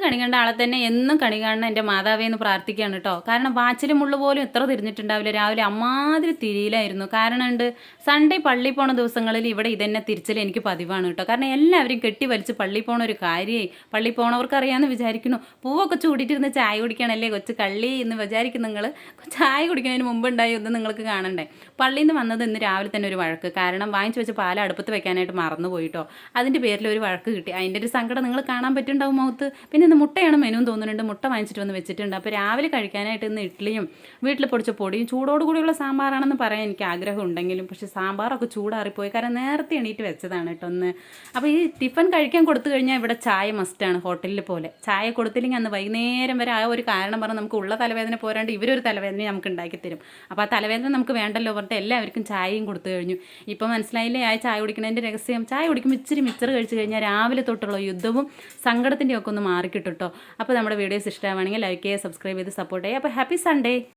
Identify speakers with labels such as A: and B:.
A: കണി കണ്ട ആളെ തന്നെ എന്നും കണി കാണണം എൻ്റെ മാതാവേ എന്ന് പ്രാർത്ഥിക്കുകയാണ് കേട്ടോ. കാരണം വാച്ചിലും മുള്ളു പോലും ഇത്ര തിരിഞ്ഞിട്ടുണ്ടാവില്ല. രാവിലെ അമ്മാതിരി തിരിയിലായിരുന്നു. കാരണം ഉണ്ട് സൺഡേ പള്ളി പോണ ദിവസങ്ങളിൽ ഇവിടെ ഇതന്നെ തിരിച്ചിൽ എനിക്ക് പതിവാണ് കേട്ടോ. കാരണം എല്ലാവരും കെട്ടി വലിച്ച് പള്ളി പോണ ഒരു കാര്യമായി. പള്ളി പോണവർക്ക് അറിയാമെന്ന് വിചാരിക്കുന്നു. പൂവൊക്കെ ചൂടിയിട്ടിരുന്ന് ചായ കുടിക്കണല്ലേ കൊച്ചു കള്ളി എന്ന് വിചാരിക്കും നിങ്ങൾ. ചായ കുടിക്കുന്നതിന് മുമ്പുണ്ടായി ഒന്ന് നിങ്ങൾക്ക് കാണണ്ടേ. പള്ളിയിൽ നിന്ന് വന്നത് ഇന്ന് രാവിലെ തന്നെ ഒരു വഴക്ക്. കാരണം വാങ്ങിച്ചു വെച്ച് പാൽ അടുപ്പത്ത് വെക്കാനായിട്ട് മറന്നു പോയിട്ടോ. അതിൻ്റെ പേരിൽ ഒരു വഴക്ക് കിട്ടി. അതിൻ്റെ ഒരു സങ്കടം നിങ്ങൾ കാണാൻ പറ്റുന്നുണ്ടാവും മുഖത്ത്. പിന്നെ ഇന്ന് മുട്ടയാണ് മെനുവും തോന്നുന്നുണ്ട്. മുട്ട വാങ്ങിച്ചിട്ട് വന്ന് വെച്ചിട്ടുണ്ട്. അപ്പോൾ രാവിലെ കഴിക്കാനായിട്ട് ഇന്ന് ഇഡ്ഡലിയും വീട്ടിൽ പൊടിച്ച പൊടിയും ചൂടോട് കൂടിയുള്ള സാമ്പാറാണെന്ന് പറയാൻ എനിക്ക് ആഗ്രഹം ഉണ്ടെങ്കിലും പക്ഷേ സാമ്പാറൊക്കെ ചൂടാറിപ്പോയി. കാരണം നേരത്തെ എണീറ്റ് വെച്ചതാണ് കേട്ടോ ഒന്ന്. അപ്പോൾ ഈ ടിഫൻ കഴിക്കാൻ കൊടുത്തു കഴിഞ്ഞാൽ ഇവിടെ ചായ മസ്റ്റാണ് ഹോട്ടലിൽ പോലെ. ചായ കൊടുത്തില്ലെങ്കിൽ അന്ന് വൈകുന്നേരം വരെ ആ ഒരു കാരണം പറഞ്ഞ് നമുക്ക് ഉള്ള തലവേദന പോരാണ്ട് ഇവരൊരു തലവേദന നമുക്ക് ഉണ്ടാക്കി തരും. അപ്പോൾ ആ തലവേദന നമുക്ക് വേണ്ടല്ലോ പറഞ്ഞിട്ട് എല്ലാവർക്കും ചായയും കൊടുത്തു കഴിഞ്ഞു. ഇപ്പോൾ മനസ്സിലായില്ലേ ആ ചായ കുടിക്കുന്നതിൻ്റെ രഹസ്യം. ചായ കുടിക്കുമ്പോൾ ഇച്ചിരി മിച്ചർ കഴിച്ച് കഴിഞ്ഞാൽ രാവിലെ തൊട്ടുള്ള യുദ്ധവും സങ്കടത്തിൻ്റെ ഒക്കെ ഒന്ന് മാറിക്കിട്ടും കേട്ടോ. അപ്പോൾ നമ്മുടെ വീഡിയോസ് ഇഷ്ടമാണെങ്കിൽ ലൈക്ക് ചെയ്യുക, സബ്സ്ക്രൈബ് ചെയ്ത് സപ്പോർട്ട് ചെയ്യുക. അപ്പോൾ ഹാപ്പി സൺഡേ.